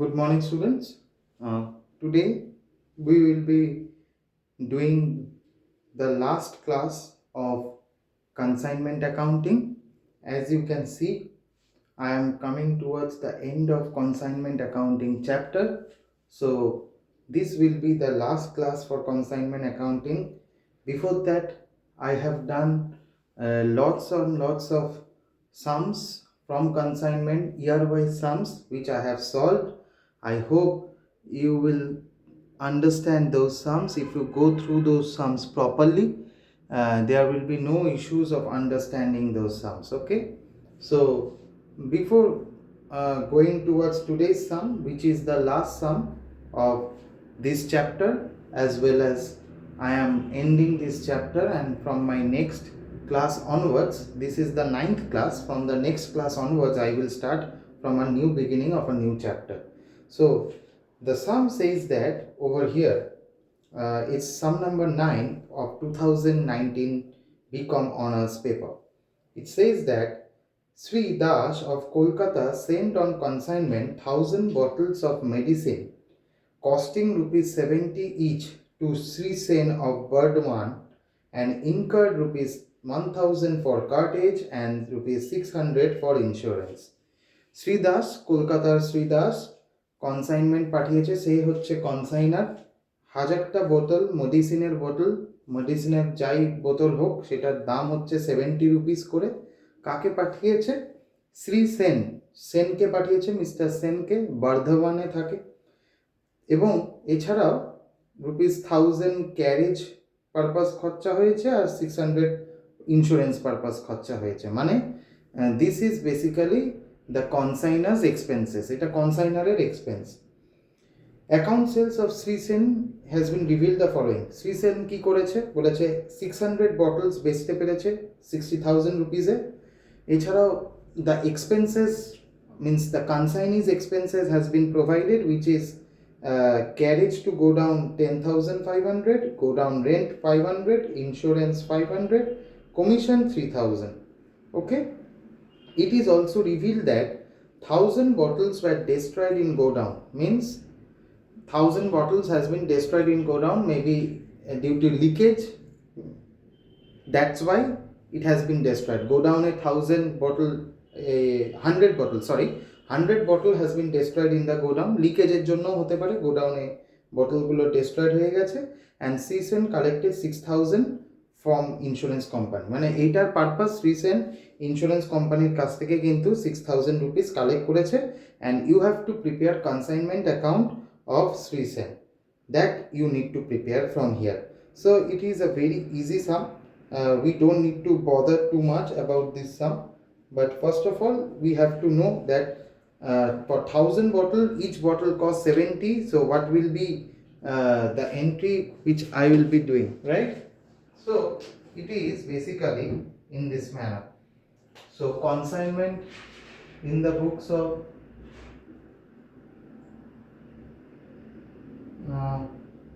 Good morning, students. Today we will be doing the last class of consignment accounting. As you can see, I am coming towards the end of consignment accounting chapter. So, this will be the last class for consignment accounting. Before that, I have done lots and lots of sums from consignment, year-wise sums, which I have solved. I hope you will understand those sums. If you go through those sums properly, there will be no issues of understanding those sums. Okay, so before going towards today's sum, which is the last sum of this chapter, as well as I am ending this chapter, and from my next class onwards, this is the ninth class. From the next class onwards, I will start from a new beginning of a new chapter. So the sum says that over here, it's sum number 9 of 2019 BCom honors paper. It says that Sri Das of Kolkata sent on consignment 1000 bottles of medicine costing rupees 70 each to Sri Sen of Bardhaman and incurred rupees 1000 for cartage and rupees 600 for insurance. Shri Das, কলকাতার Shri Das consignment পাঠিয়েছে। সে হচ্ছে কনসাইনার। 1000টা বোতল মেডিসিনের যাই বোতল হোক, সেটার দাম হচ্ছে 70 রুপিস করে। কাকে পাঠিয়েছে? শ্রী সেনকে পাঠিয়েছে, মিস্টার সেনকে। বর্ধমানে থাকে। এবং এছাড়াও রুপিস 1000 ক্যারেজ পারপাস খরচা হয়েছে আর 600 ইন্স্যুরেন্স পারপাস খরচা হয়েছে। মানে this is basically the consignor's expenses. এটা কনসাইনারের expense. Account sales of Shri Sen has been reveal the following. Shri Sen কী করেছে? বলেছে 600 বটলস বেচতে পেরেছে 60,000 রুপিসে। এছাড়াও the expenses means the consignee's expenses has been provided, which is carriage to go down 10,500, go down rent 500, insurance 500, commission 3,000. Okay, it is also revealed that 1000 bottles were destroyed in go down, means 1000 bottles has been destroyed in go down, maybe due to leakage. That's why it has been destroyed. Go down a 1000 bottle, a 100 bottle, sorry, 100 bottle has been destroyed in the go down. লিকেজের জন্য হতে পারে গো ডাউনে বোতলগুলো destroyed হয়ে গেছে। And সিসেন কালেক্টেড 6000 ফ্রম ইন্স্যুরেন্স কোম্পানি। মানে এইটার পারপাস শ্রীসেন ইন্স্যুরেন্স কোম্পানির কাছ থেকে কিন্তু 6000 রুপিস কালেক্ট করেছে। And you have to prepare consignment account of Sri Sen, that you need to prepare from here. So it is a very easy sum. We don't need to bother too much about this sum, but first of all we have to know that for 1000 bottle, each bottle costs 70. So what will be the entry which I will be doing, right? So it is basically in this manner. So consignment in the books of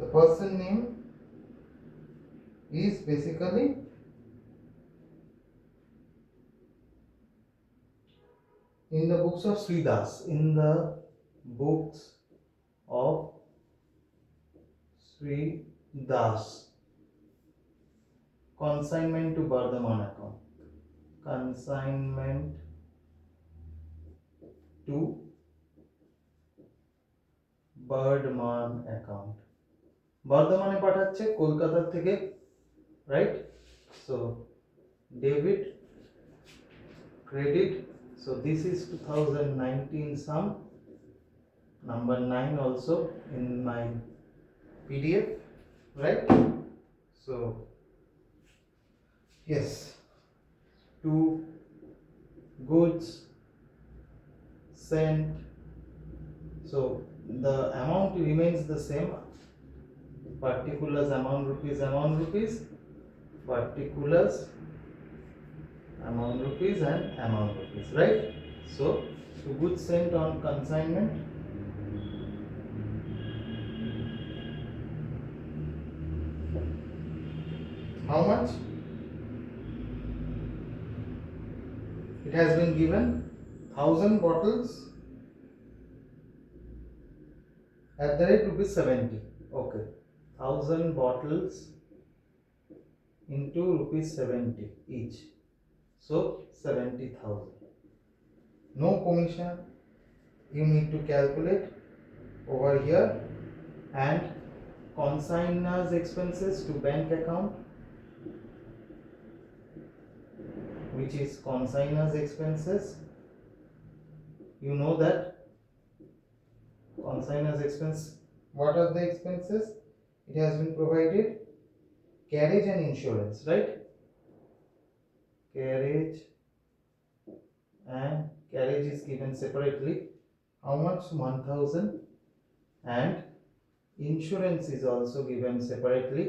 the person name is basically in the books of Sri Das. In the books of Sri Das, consignment to Bardhaman account, consignment to Bardhaman account. বর্ধমানে পাঠাচ্ছে কলকাতা থেকে, right? So debit, credit. So this is 2019 sum, number 9 also in my PDF, right? So yes, to goods sent. So the amount remains the same. Particulars amount rupees, particulars amount rupees and amount rupees, right? So to goods sent on consignment, how much? It has been given 1000 bottles at the rate rupees 70. Okay, 1000 bottles into rupees 70 each, so 70,000. No commission you need to calculate over here, and consignor's expenses to bank account, which is consignor's expenses. You know that consignor's expense, what are the expenses? It has been provided carriage and insurance, right? Carriage is given separately. How much? 1000. And insurance is also given separately.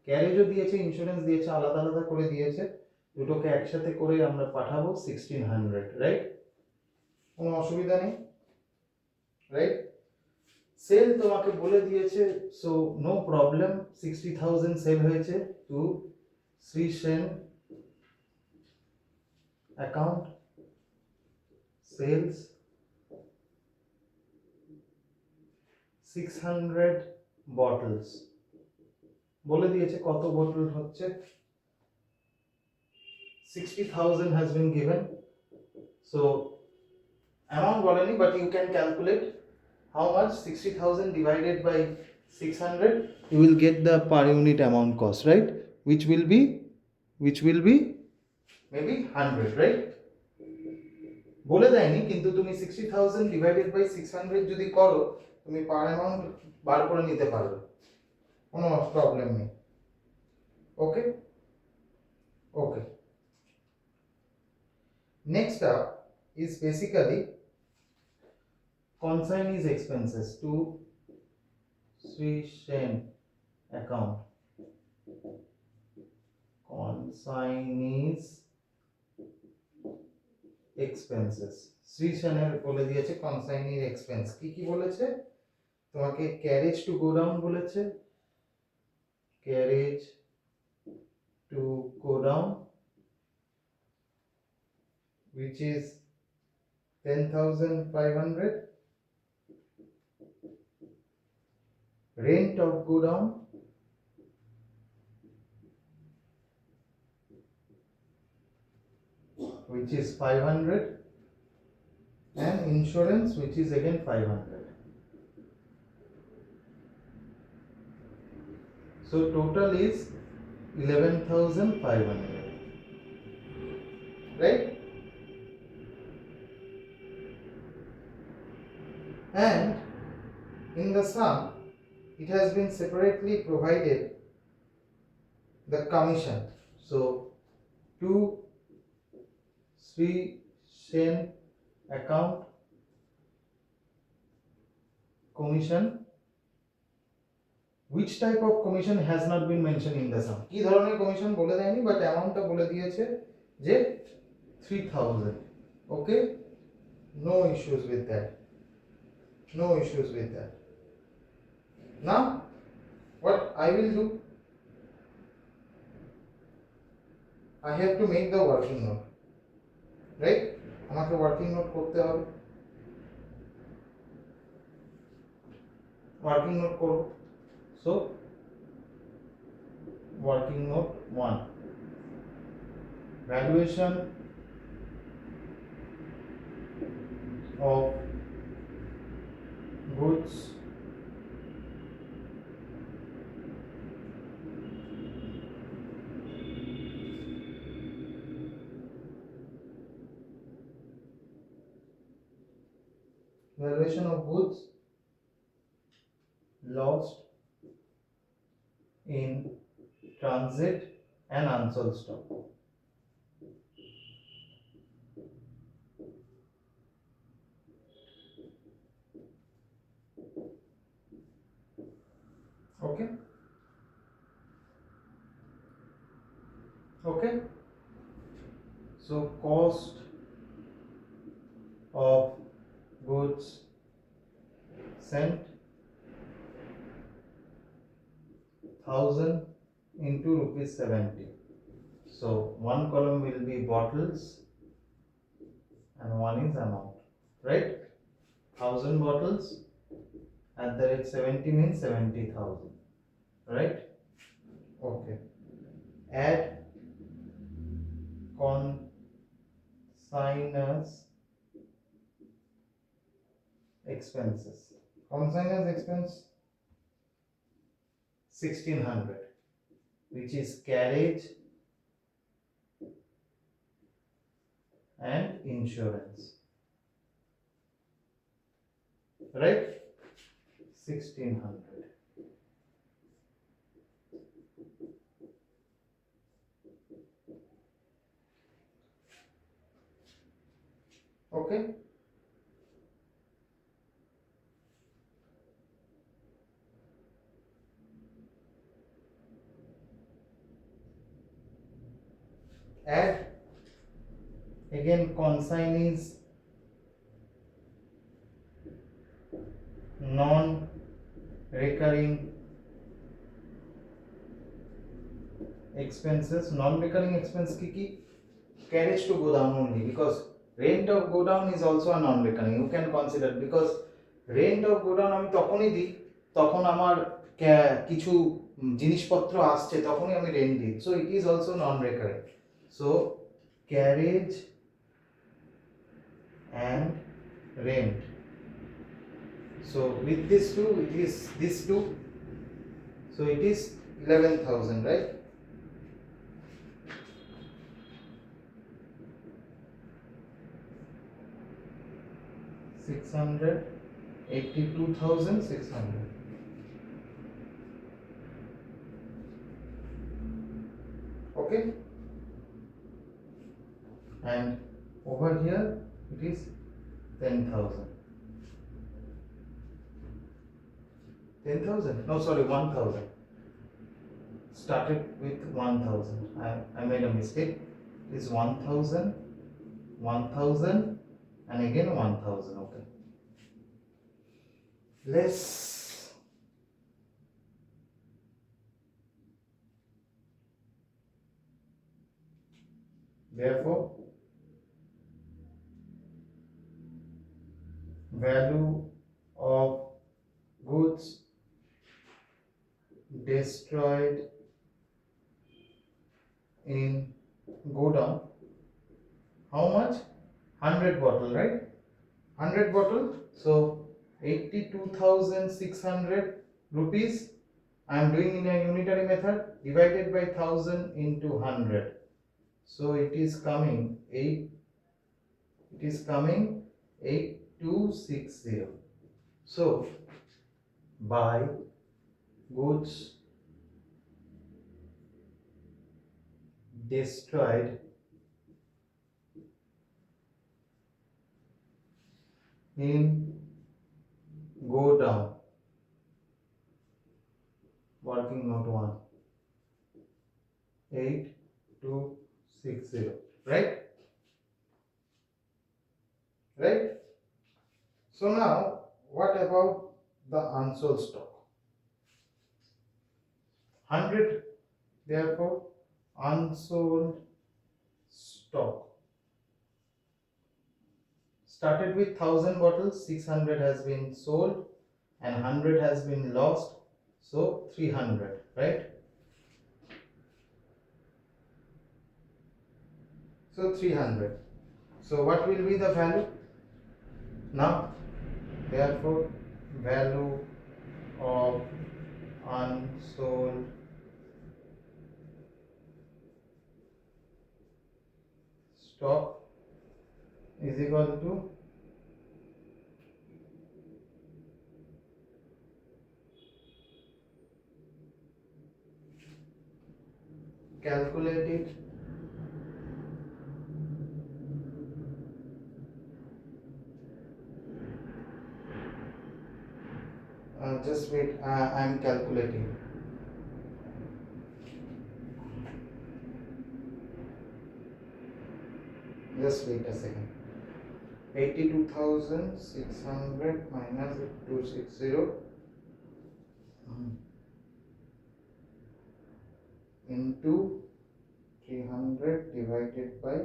ক্যারেজও দিয়েছে, insurance দিয়েছে, আলাদা আলাদা করে দিয়েছে, দুটোকে একসাথে করে আমরা পাঠাবো 1600, রাইট? কোনো অসুবিধা নেই, রাইট? সেল তোমাকে বলে দিয়েছে, সো নো প্রবলেম। 60,000 সেল হয়েছে to Sri Sen account, sales 600 bottles বলে দিয়েছে কত বোতল হচ্ছে। 60,000 has been given, so amount বলেনি, but you can calculate how much 60,000 divided by 600, you will get the per unit amount cost, right? Which will be maybe 100, right? বলে দেয়নি, কিন্তু তুমি 60,000 divided by 600 যদি করো, তুমি পার অ্যামাউন্ট বার করে নিতে পারবে, কোনো প্রবলেম নেই। ওকে ওকে, next up is basically consignee's expenses to Sri Sen account. Consignee's expenses, Shri সেনের বলে দিয়েছে কনসাইনির এক্সপেন্স। কি কি বলেছে তোমাকে? ক্যারেজ টু গো ডাউন বলেছে, carriage to go down, which is 10,500. Rent of go down, which is 500, and insurance, which is again 500. So total is 11,500, right? And in the sum, it has been separately provided the commission. So to Sri Sen account commission, which type of commission has not been mentioned in the sum. কি ধরনের commission বলে দেয়নি, but অ্যামাউন্টটা বলে দিয়েছে যে 3000. ওকে, no issues with that, no issues with that. Now what I will do, I have to make the working note, right? আমাকে working note করতে হবে, ওয়ার্কিং নোট করব। So working note 1, valuation of goods lost in transit and unsold stock. Okay, okay, so cost of goods sent 1000 into rupees 70. So one column will be bottles and one is amount, right? 1000 bottles at the rate 70 means 70,000, right? Okay. Add consignors expenses. Consignors expense 1600, which is carriage and insurance, right? 1600. Okay. Add again consignees non-recurring expenses. Non-recurring expense ki carriage to go down only, because rent of go down is also a non-recurring. You can consider, because rent of go down আমি তখনই দিই তখন আমার কিছু জিনিসপত্র আসছে, তখনই আমি রেন্ট দিই, so it is also non-recurring. So carriage and rent. So with this two, it is this two, so it is 11,000, right? $600, 82,600. Okay, and over here it is 10,000. 10,000? No, sorry, 1,000. Started with 1,000. I made a mistake. It is 1,000, 1,000, and again 1,000. Okay. Let's therefore value of goods destroyed in go down. How much? 100 bottle, right? 100 bottle. So 82,600 rupees. I am doing in a unitary method, divided by 1000 into 100. So it is coming 8260. So buy goods destroyed in go down, working note 1, 8260, right? Right? So now what about the unsold stock? 100, therefore unsold stock started with 1000 bottles, 600 has been sold and 100 has been lost, so 300, right? So 300. So what will be the value now? Therefore value of unsold stock is equal to calculate it. Just wait, I am calculating. Just wait a second. 82,600 minus 260 into 300 divided by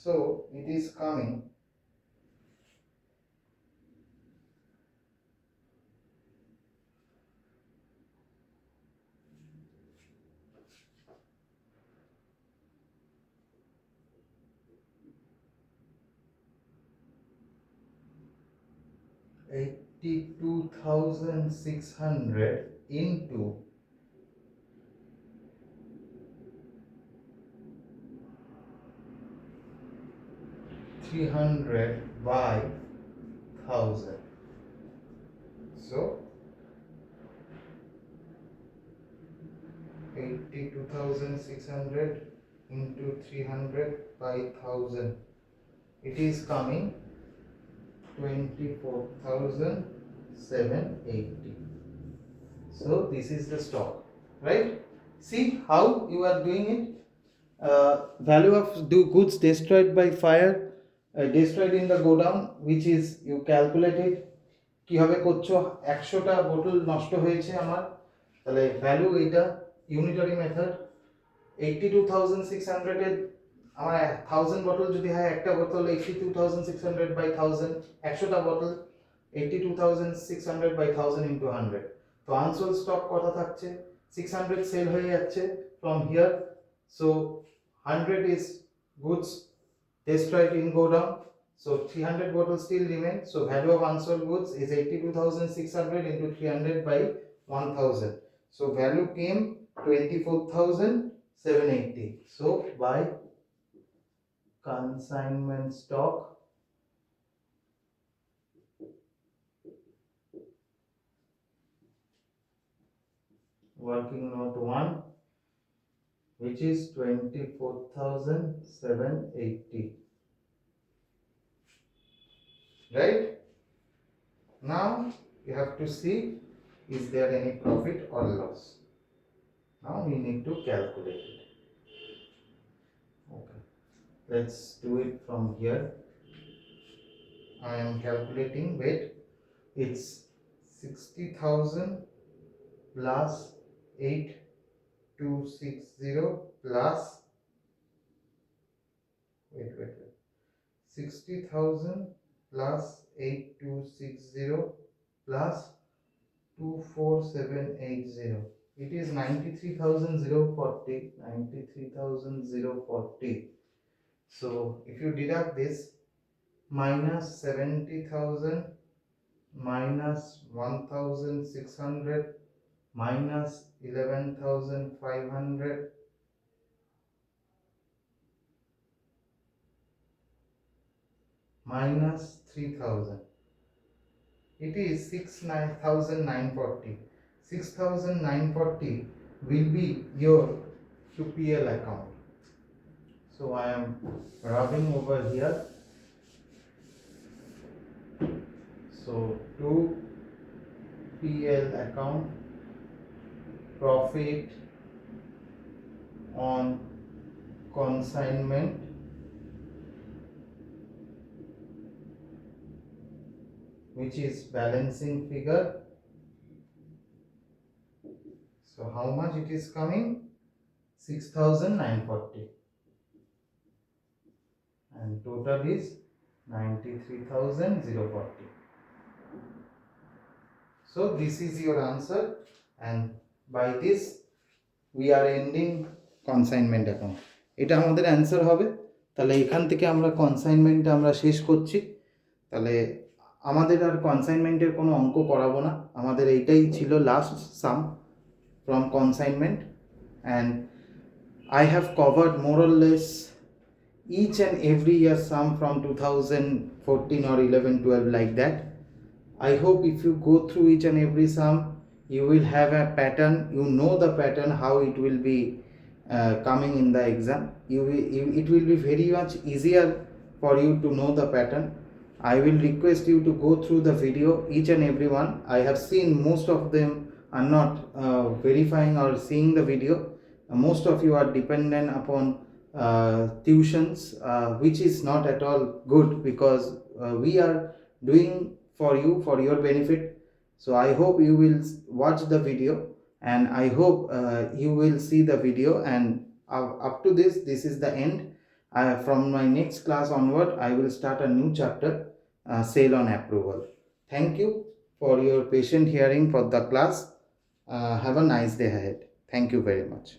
So it is coming 82,600 into 300 by 1000. So 82,600 into 300 by 1000. It is coming 24,780. So this is the stock, right? See how you are doing it. Value of goods destroyed by fire, destroyed in the godown, which is you calculated কিভাবে করছো 100টা বোতল নষ্ট হয়েছে আমার, তাহলে value এটা unitary method 82,600 এর আমার 1000 বোতল যদি হয় একটা বোতল 82,600 বাই 1000, 100টা বোতল 82,600 বাই 1000 ইনটু 100। তো আনসোল্ড স্টক কত থাকছে 600 সেল হয়ে যাচ্ছে from here. So 100 is goods destroyed in go down, so 300 bottles still remain. So value of unsold goods is 82,600 into 300 by 1000. So value came 24,780. So by consignment stock working note 1, which is 24,780. Right? Now you have to see, is there any profit or loss? Now we need to calculate it. Okay, let's do it from here. I am calculating, wait, it's 60,000 plus 8260 plus, wait, 60,000 plus 8260 plus 24780. It is 93,040. 93,040. So if you deduct this, minus 70,000 minus 1,600 minus 11,500 minus 3,000, it is 6,940. 6,940 will be your QPL account. So I am rubbing over here. So 2PL account, profit on consignment, which is balancing figure. So how much it is coming? 6,940, and total is 93,040. So this is your answer, and by this we are ending consignment account. এটা আমাদের answer হবে। তাহলে এখান থেকে আমরা consignment আমরা শেষ করছি। তাহলে আমাদের আর কনসাইনমেন্টের কোনো অঙ্ক করাবো না, আমাদের এইটাই ছিল last some from consignment, and I have covered more or less each and every year sum from 2014 or 11 12 like that. I hope if you go through each and every sum, you will have a pattern, you know the pattern how it will be coming in the exam. It will be very much easier for you to know the pattern. I will request you to go through the video each and every one. I have seen most of them are not verifying or seeing the video. Most of you are dependent upon tuitions, which is not at all good, because we are doing for you, for your benefit. So I hope you will watch the video, and I hope you will see the video, and up to this is the end. From my next class onward, I will start a new chapter, sale on approval. Thank you for your patient hearing for the class. Have a nice day ahead. Thank you very much.